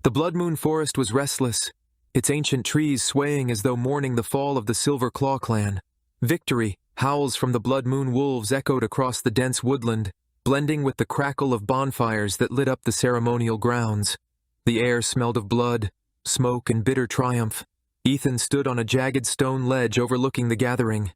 The Blood Moon Forest was restless, its ancient trees swaying as though mourning the fall of the Silver Claw clan. Victory, howls from the Blood Moon wolves echoed across the dense woodland, blending with the crackle of bonfires that lit up the ceremonial grounds. The air smelled of blood, smoke, and bitter triumph. Ethan stood on a jagged stone ledge overlooking the gathering.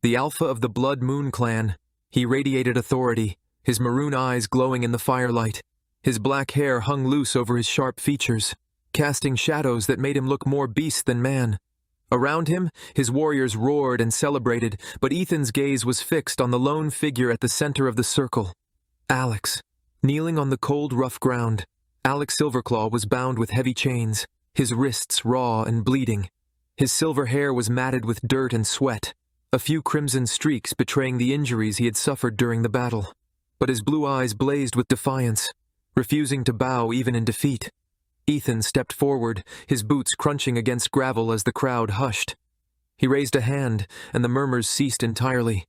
The alpha of the Blood Moon clan, he radiated authority, his maroon eyes glowing in the firelight. His black hair hung loose over his sharp features, casting shadows that made him look more beast than man. Around him, his warriors roared and celebrated, but Ethan's gaze was fixed on the lone figure at the center of the circle. Alex. Kneeling on the cold, rough ground, Alex Silverclaw was bound with heavy chains, his wrists raw and bleeding. His silver hair was matted with dirt and sweat, a few crimson streaks betraying the injuries he had suffered during the battle. But his blue eyes blazed with defiance, refusing to bow even in defeat. Ethan stepped forward, his boots crunching against gravel as the crowd hushed. He raised a hand, and the murmurs ceased entirely.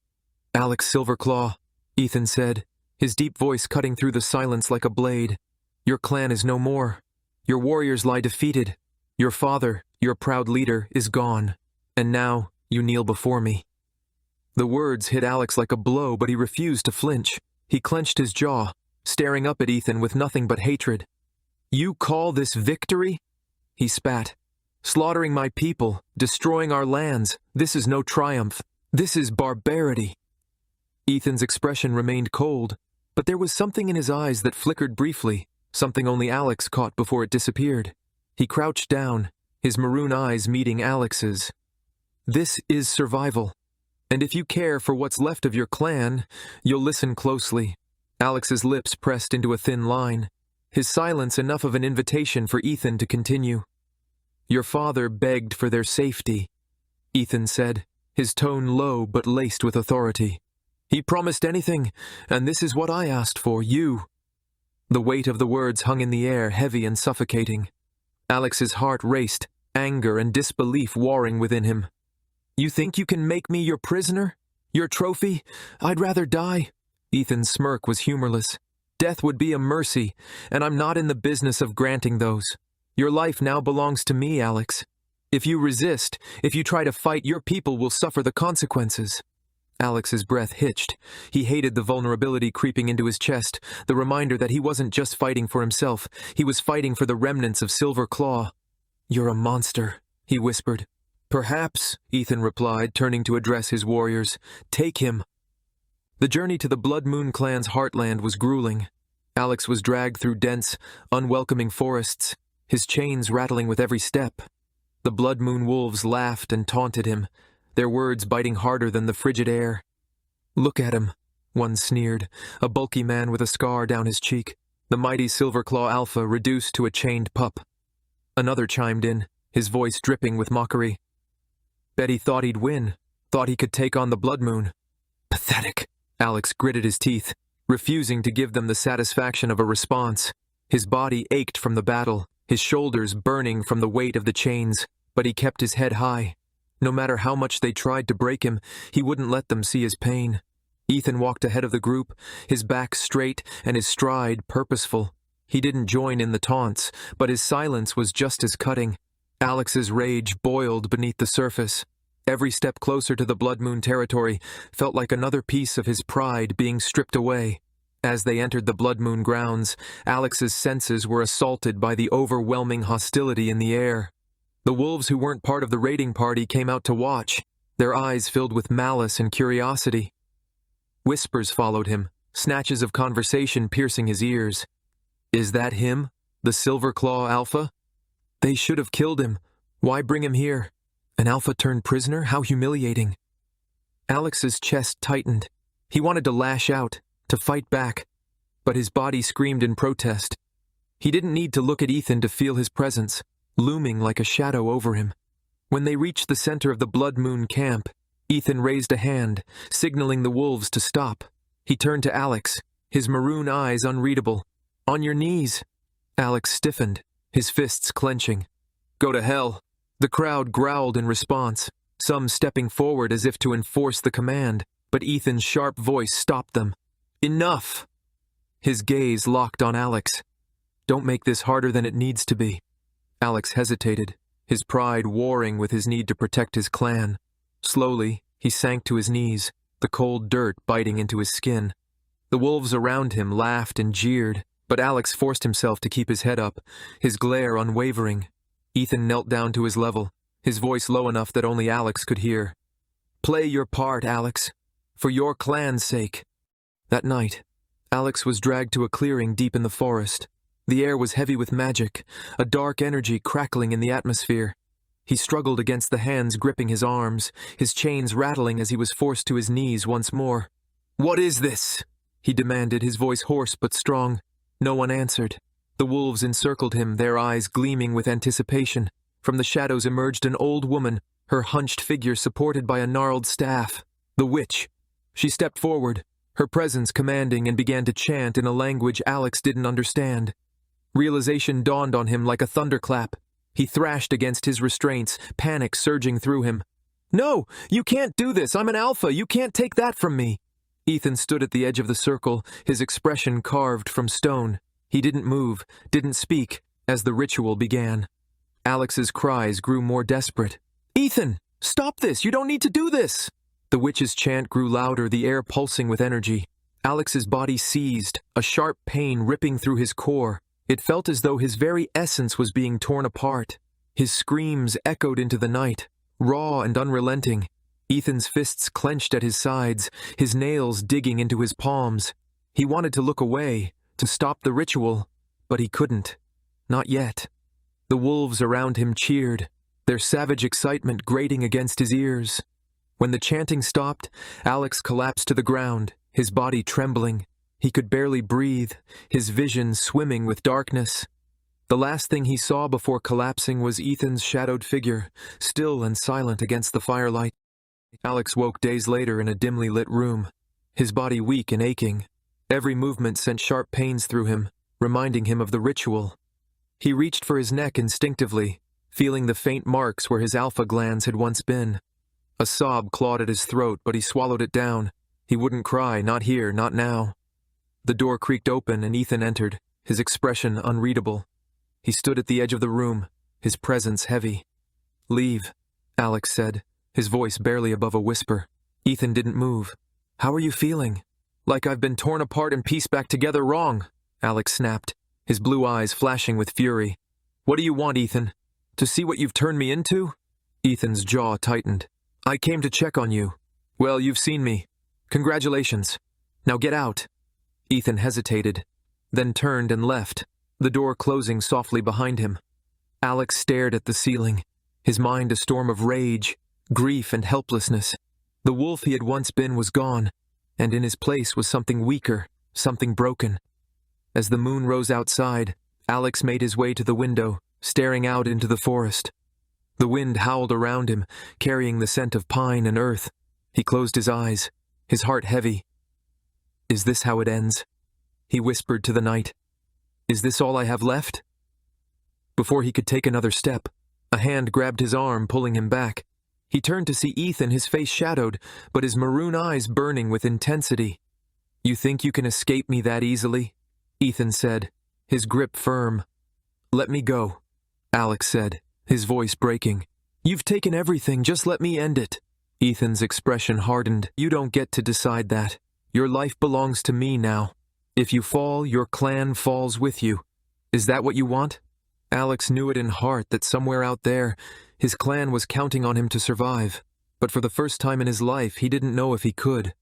"Alex Silverclaw," Ethan said, his deep voice cutting through the silence like a blade. "Your clan is no more. Your warriors lie defeated. Your father, your proud leader, is gone. And now, you kneel before me." The words hit Alex like a blow, but he refused to flinch. He clenched his jaw, staring up at Ethan with nothing but hatred. "You call this victory?" He spat. "Slaughtering my people, destroying our lands, this is no triumph. This is barbarity." Ethan's expression remained cold, but there was something in his eyes that flickered briefly, something only Alex caught before it disappeared. He crouched down, his maroon eyes meeting Alex's. "This is survival. And if you care for what's left of your clan, you'll listen closely." Alex's lips pressed into a thin line, his silence enough of an invitation for Ethan to continue. "Your father begged for their safety," Ethan said, his tone low but laced with authority. "He promised anything, and this is what I asked for, you." The weight of the words hung in the air, heavy and suffocating. Alex's heart raced, anger and disbelief warring within him. "You think you can make me your prisoner? Your trophy? I'd rather die." Ethan's smirk was humorless. "Death would be a mercy, and I'm not in the business of granting those. Your life now belongs to me, Alex. If you resist, if you try to fight, your people will suffer the consequences." Alex's breath hitched. He hated the vulnerability creeping into his chest, the reminder that he wasn't just fighting for himself, he was fighting for the remnants of Silver Claw. "You're a monster," he whispered. "Perhaps," Ethan replied, turning to address his warriors. "Take him." The journey to the Blood Moon clan's heartland was grueling. Alex was dragged through dense, unwelcoming forests, his chains rattling with every step. The Blood Moon wolves laughed and taunted him, their words biting harder than the frigid air. "Look at him," one sneered, a bulky man with a scar down his cheek, the mighty Silverclaw Alpha reduced to a chained pup. Another chimed in, his voice dripping with mockery. "Bet he thought he'd win, thought he could take on the Blood Moon." "Pathetic." Alex gritted his teeth, refusing to give them the satisfaction of a response. His body ached from the battle, his shoulders burning from the weight of the chains, but he kept his head high. No matter how much they tried to break him, he wouldn't let them see his pain. Ethan walked ahead of the group, his back straight and his stride purposeful. He didn't join in the taunts, but his silence was just as cutting. Alex's rage boiled beneath the surface. Every step closer to the Blood Moon territory felt like another piece of his pride being stripped away. As they entered the Blood Moon grounds, Alex's senses were assaulted by the overwhelming hostility in the air. The wolves who weren't part of the raiding party came out to watch, their eyes filled with malice and curiosity. Whispers followed him, snatches of conversation piercing his ears. "Is that him? The Silverclaw Alpha? They should have killed him. Why bring him here? An Alpha turned prisoner? How humiliating." Alex's chest tightened. He wanted to lash out, to fight back, but his body screamed in protest. He didn't need to look at Ethan to feel his presence, looming like a shadow over him. When they reached the center of the Blood Moon camp, Ethan raised a hand, signaling the wolves to stop. He turned to Alex, his maroon eyes unreadable. "On your knees." Alex stiffened, his fists clenching. "Go to hell." The crowd growled in response, some stepping forward as if to enforce the command, but Ethan's sharp voice stopped them. "Enough!" His gaze locked on Alex. "Don't make this harder than it needs to be. Alex hesitated, his pride warring with his need to protect his clan. Slowly, he sank to his knees, the cold dirt biting into his skin. The wolves around him laughed and jeered, but Alex forced himself to keep his head up, his glare unwavering. Ethan knelt down to his level, his voice low enough that only Alex could hear. "Play your part, Alex. For your clan's sake." That night, Alex was dragged to a clearing deep in the forest. The air was heavy with magic, a dark energy crackling in the atmosphere. He struggled against the hands gripping his arms, his chains rattling as he was forced to his knees once more. "What is this?" he demanded, his voice hoarse but strong. No one answered. The wolves encircled him, their eyes gleaming with anticipation. From the shadows emerged an old woman, her hunched figure supported by a gnarled staff. The witch. She stepped forward, her presence commanding, and began to chant in a language Alex didn't understand. Realization dawned on him like a thunderclap. He thrashed against his restraints, panic surging through him. "No, you can't do this. I'm an alpha. You can't take that from me." Ethan stood at the edge of the circle, his expression carved from stone. He didn't move, didn't speak, as the ritual began. Alex's cries grew more desperate. "Ethan, stop this! You don't need to do this!" The witch's chant grew louder, the air pulsing with energy. Alex's body seized, a sharp pain ripping through his core. It felt as though his very essence was being torn apart. His screams echoed into the night, raw and unrelenting. Ethan's fists clenched at his sides, his nails digging into his palms. He wanted to look away, to stop the ritual, but he couldn't. Not yet. The wolves around him cheered, their savage excitement grating against his ears. When the chanting stopped, Alex collapsed to the ground, his body trembling. He could barely breathe, his vision swimming with darkness. The last thing he saw before collapsing was Ethan's shadowed figure, still and silent against the firelight. Alex woke days later in a dimly lit room, his body weak and aching. Every movement sent sharp pains through him, reminding him of the ritual. He reached for his neck instinctively, feeling the faint marks where his alpha glands had once been. A sob clawed at his throat, but he swallowed it down. He wouldn't cry, not here, not now. The door creaked open and Ethan entered, his expression unreadable. He stood at the edge of the room, his presence heavy. "Leave," Alex said, his voice barely above a whisper. Ethan didn't move. "How are you feeling?" "Like I've been torn apart and pieced back together wrong," Alex snapped, his blue eyes flashing with fury. "What do you want, Ethan? To see what you've turned me into?" Ethan's jaw tightened. "I came to check on you." "Well, you've seen me. Congratulations. Now get out." Ethan hesitated, then turned and left, the door closing softly behind him. Alex stared at the ceiling, his mind a storm of rage, grief, and helplessness. The wolf he had once been was gone, and in his place was something weaker, something broken. As the moon rose outside, Alex made his way to the window, staring out into the forest. The wind howled around him, carrying the scent of pine and earth. He closed his eyes, his heart heavy. "Is this how it ends?" he whispered to the night. "Is this all I have left?" Before he could take another step, a hand grabbed his arm, pulling him back. He turned to see Ethan, his face shadowed, but his maroon eyes burning with intensity. "You think you can escape me that easily?" Ethan said, his grip firm. "Let me go," Alex said, his voice breaking. "You've taken everything, just let me end it." Ethan's expression hardened. "You don't get to decide that. Your life belongs to me now. If you fall, your clan falls with you. Is that what you want?" Alex knew it in heart that somewhere out there, his clan was counting on him to survive, but for the first time in his life, he didn't know if he could.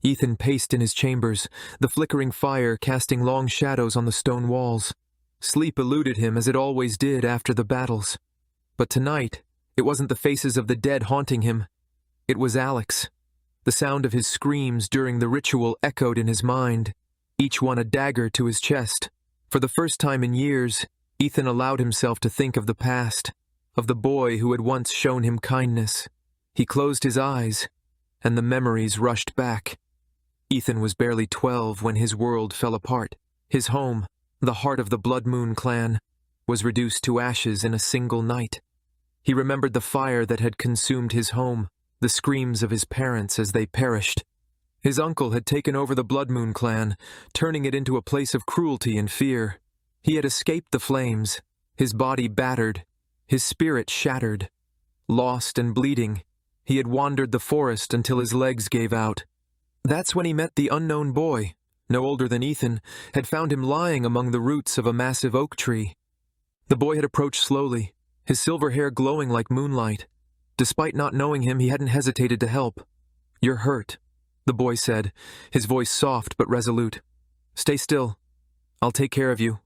Ethan paced in his chambers, the flickering fire casting long shadows on the stone walls. Sleep eluded him as it always did after the battles. But tonight, it wasn't the faces of the dead haunting him. It was Alex. The sound of his screams during the ritual echoed in his mind, each one a dagger to his chest. For the first time in years, Ethan allowed himself to think of the past, of the boy who had once shown him kindness. He closed his eyes, and the memories rushed back. Ethan was barely 12 when his world fell apart. His home, the heart of the Blood Moon clan, was reduced to ashes in a single night. He remembered the fire that had consumed his home, the screams of his parents as they perished. His uncle had taken over the Blood Moon clan, turning it into a place of cruelty and fear. He had escaped the flames, his body battered, his spirit shattered. Lost and bleeding, he had wandered the forest until his legs gave out. That's when he met the unknown boy, no older than Ethan, had found him lying among the roots of a massive oak tree. The boy had approached slowly, his silver hair glowing like moonlight. Despite not knowing him, he hadn't hesitated to help. "You're hurt," the boy said, his voice soft but resolute. "Stay still. I'll take care of you."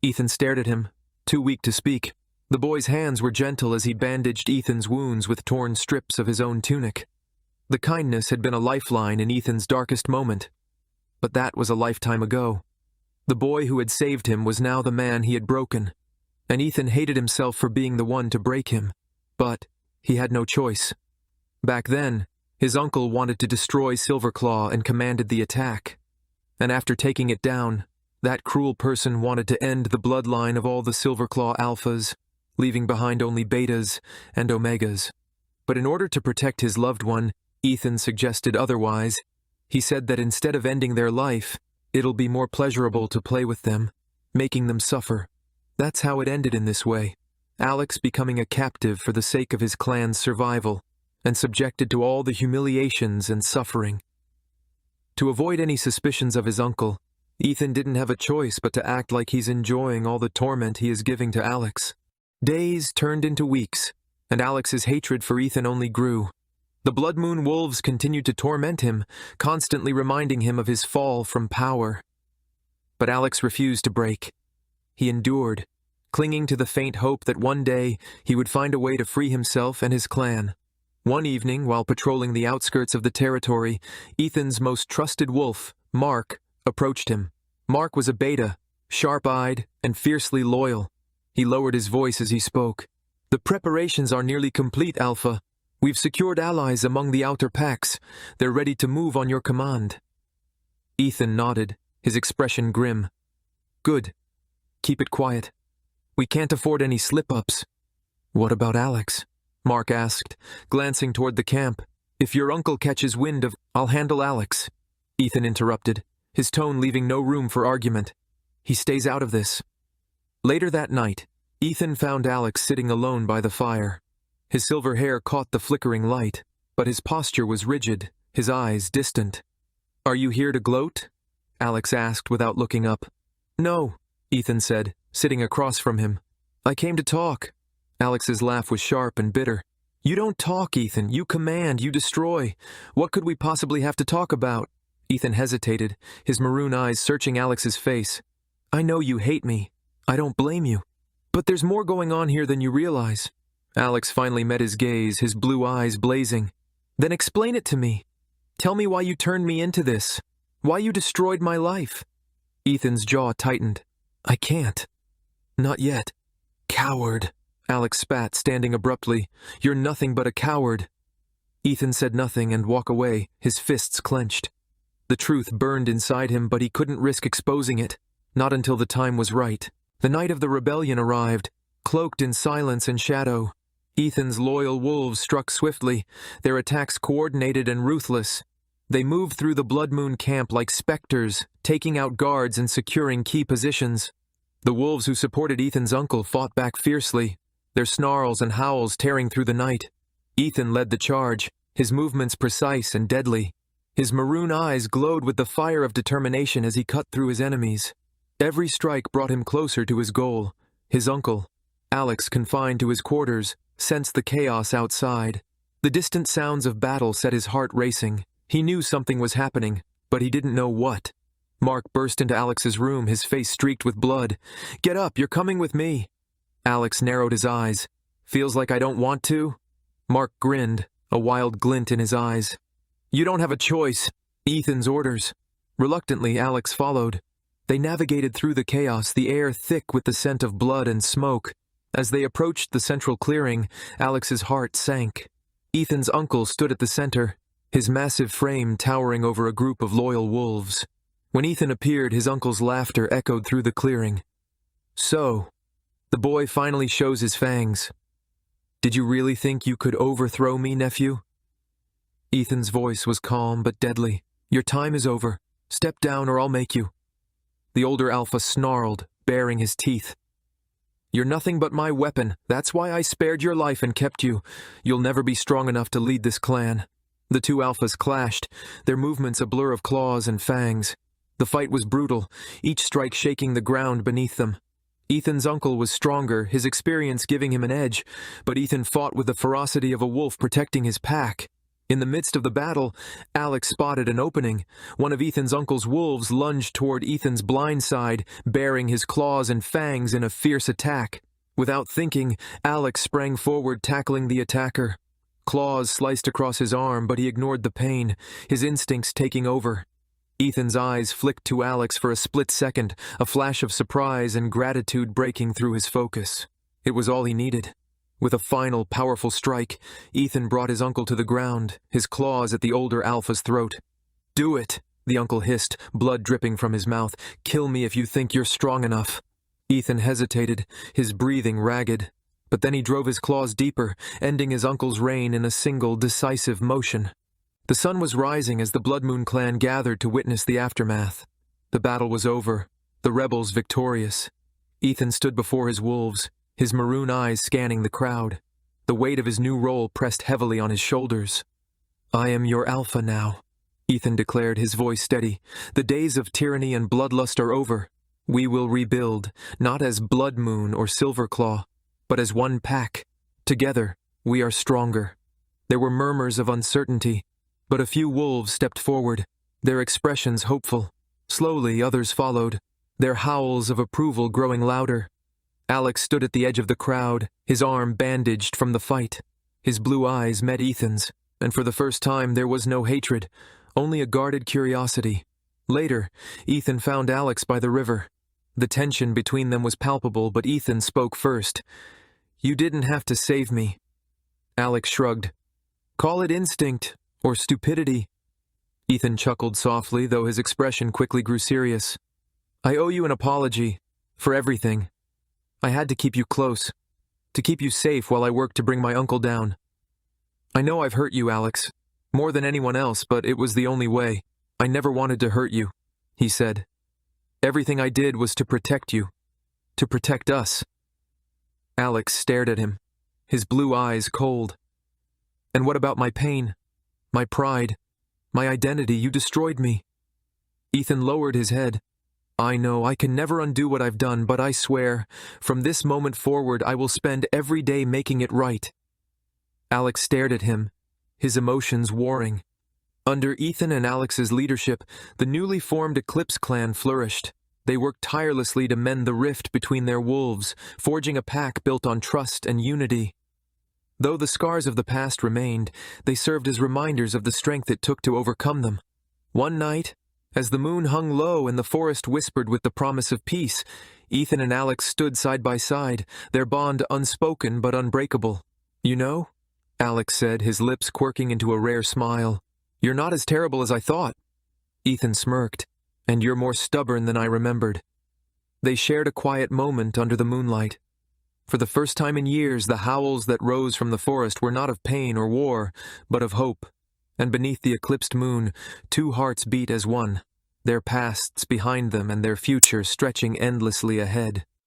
Ethan stared at him, too weak to speak. The boy's hands were gentle as he bandaged Ethan's wounds with torn strips of his own tunic. The kindness had been a lifeline in Ethan's darkest moment. But that was a lifetime ago. The boy who had saved him was now the man he had broken, and Ethan hated himself for being the one to break him. But he had no choice. Back then, his uncle wanted to destroy Silverclaw and commanded the attack. And after taking it down, that cruel person wanted to end the bloodline of all the Silverclaw alphas, leaving behind only betas and omegas. But in order to protect his loved one, Ethan suggested otherwise. He said that instead of ending their life, it'll be more pleasurable to play with them, making them suffer. That's how it ended in this way. Alex becoming a captive for the sake of his clan's survival, and subjected to all the humiliations and suffering. To avoid any suspicions of his uncle, Ethan didn't have a choice but to act like he's enjoying all the torment he is giving to Alex. Days turned into weeks, and Alex's hatred for Ethan only grew. The Blood Moon wolves continued to torment him, constantly reminding him of his fall from power. But Alex refused to break. He endured, clinging to the faint hope that one day he would find a way to free himself and his clan. One evening, while patrolling the outskirts of the territory, Ethan's most trusted wolf, Mark, approached him. Mark was a beta, sharp-eyed and fiercely loyal. He lowered his voice as he spoke. "The preparations are nearly complete, Alpha. We've secured allies among the outer packs. They're ready to move on your command." Ethan nodded, his expression grim. "Good. Keep it quiet. We can't afford any slip-ups." "What about Alex?" Mark asked, glancing toward the camp. "If your uncle catches wind of—" "I'll handle Alex," Ethan interrupted, his tone leaving no room for argument. "He stays out of this." Later that night, Ethan found Alex sitting alone by the fire. His silver hair caught the flickering light, but his posture was rigid, his eyes distant. "Are you here to gloat?" Alex asked without looking up. "No," Ethan said, sitting across from him. "I came to talk." Alex's laugh was sharp and bitter. "You don't talk, Ethan. You command, you destroy. What could we possibly have to talk about?" Ethan hesitated, his maroon eyes searching Alex's face. "I know you hate me. I don't blame you. But there's more going on here than you realize." Alex finally met his gaze, his blue eyes blazing. "Then explain it to me. Tell me why you turned me into this. Why you destroyed my life." Ethan's jaw tightened. "I can't. Not yet." "Coward," Alex spat, standing abruptly. "You're nothing but a coward." Ethan said nothing and walked away, his fists clenched. The truth burned inside him, but he couldn't risk exposing it, not until the time was right. The night of the rebellion arrived, cloaked in silence and shadow. Ethan's loyal wolves struck swiftly, their attacks coordinated and ruthless. They moved through the Blood Moon camp like specters, taking out guards and securing key positions. The wolves who supported Ethan's uncle fought back fiercely, their snarls and howls tearing through the night. Ethan led the charge, his movements precise and deadly. His maroon eyes glowed with the fire of determination as he cut through his enemies. Every strike brought him closer to his goal, his uncle. Alex, confined to his quarters, sensed the chaos outside. The distant sounds of battle set his heart racing. He knew something was happening, but he didn't know what. Mark burst into Alex's room, his face streaked with blood. "Get up, you're coming with me." Alex narrowed his eyes. "Feels like I don't want to?" Mark grinned, a wild glint in his eyes. "You don't have a choice. Ethan's orders." Reluctantly, Alex followed. They navigated through the chaos, the air thick with the scent of blood and smoke. As they approached the central clearing, Alex's heart sank. Ethan's uncle stood at the center, his massive frame towering over a group of loyal wolves. When Ethan appeared, his uncle's laughter echoed through the clearing. "So, the boy finally shows his fangs. Did you really think you could overthrow me, nephew?" Ethan's voice was calm but deadly. "Your time is over. Step down or I'll make you." The older alpha snarled, baring his teeth. You're nothing but my weapon. That's why I spared your life and kept you. You'll never be strong enough to lead this clan." The two alphas clashed, their movements a blur of claws and fangs. The fight was brutal, each strike shaking the ground beneath them. Ethan's uncle was stronger, his experience giving him an edge, but Ethan fought with the ferocity of a wolf protecting his pack. In the midst of the battle, Alex spotted an opening. One of Ethan's uncle's wolves lunged toward Ethan's blind side, baring his claws and fangs in a fierce attack. Without thinking, Alex sprang forward, tackling the attacker. Claws sliced across his arm, but he ignored the pain, his instincts taking over. Ethan's eyes flicked to Alex for a split second, a flash of surprise and gratitude breaking through his focus. It was all he needed. With a final, powerful strike, Ethan brought his uncle to the ground, his claws at the older alpha's throat. "Do it," the uncle hissed, blood dripping from his mouth. "Kill me if you think you're strong enough." Ethan hesitated, his breathing ragged. But then he drove his claws deeper, ending his uncle's reign in a single, decisive motion. The sun was rising as the Blood Moon clan gathered to witness the aftermath. The battle was over, the rebels victorious. Ethan stood before his wolves, his maroon eyes scanning the crowd. The weight of his new role pressed heavily on his shoulders. "I am your alpha now," Ethan declared, his voice steady. "The days of tyranny and bloodlust are over. We will rebuild, not as Blood Moon or Silverclaw, but as one pack. Together, we are stronger." There were murmurs of uncertainty, but a few wolves stepped forward, their expressions hopeful. Slowly, others followed, their howls of approval growing louder. Alex stood at the edge of the crowd, his arm bandaged from the fight. His blue eyes met Ethan's, and for the first time there was no hatred, only a guarded curiosity. Later, Ethan found Alex by the river. The tension between them was palpable, but Ethan spoke first. "You didn't have to save me." Alex shrugged. "Call it instinct, or stupidity." Ethan chuckled softly, though his expression quickly grew serious. "I owe you an apology, for everything. I had to keep you close, to keep you safe while I worked to bring my uncle down. I know I've hurt you, Alex, more than anyone else, but it was the only way. I never wanted to hurt you," he said. "Everything I did was to protect you, to protect us." Alex stared at him, his blue eyes cold. "And what about my pain, my pride, my identity? You destroyed me." Ethan lowered his head. "I know I can never undo what I've done, but I swear, from this moment forward I will spend every day making it right." Alex stared at him, his emotions warring. Under Ethan and Alex's leadership, the newly formed Eclipse clan flourished. They worked tirelessly to mend the rift between their wolves, forging a pack built on trust and unity. Though the scars of the past remained, they served as reminders of the strength it took to overcome them. One night, as the moon hung low and the forest whispered with the promise of peace, Ethan and Alex stood side by side, their bond unspoken but unbreakable. "You know," Alex said, his lips quirking into a rare smile, "you're not as terrible as I thought." Ethan smirked. "And you're more stubborn than I remembered." They shared a quiet moment under the moonlight. For the first time in years, the howls that rose from the forest were not of pain or war, but of hope. And beneath the eclipsed moon, two hearts beat as one, their pasts behind them and their future stretching endlessly ahead.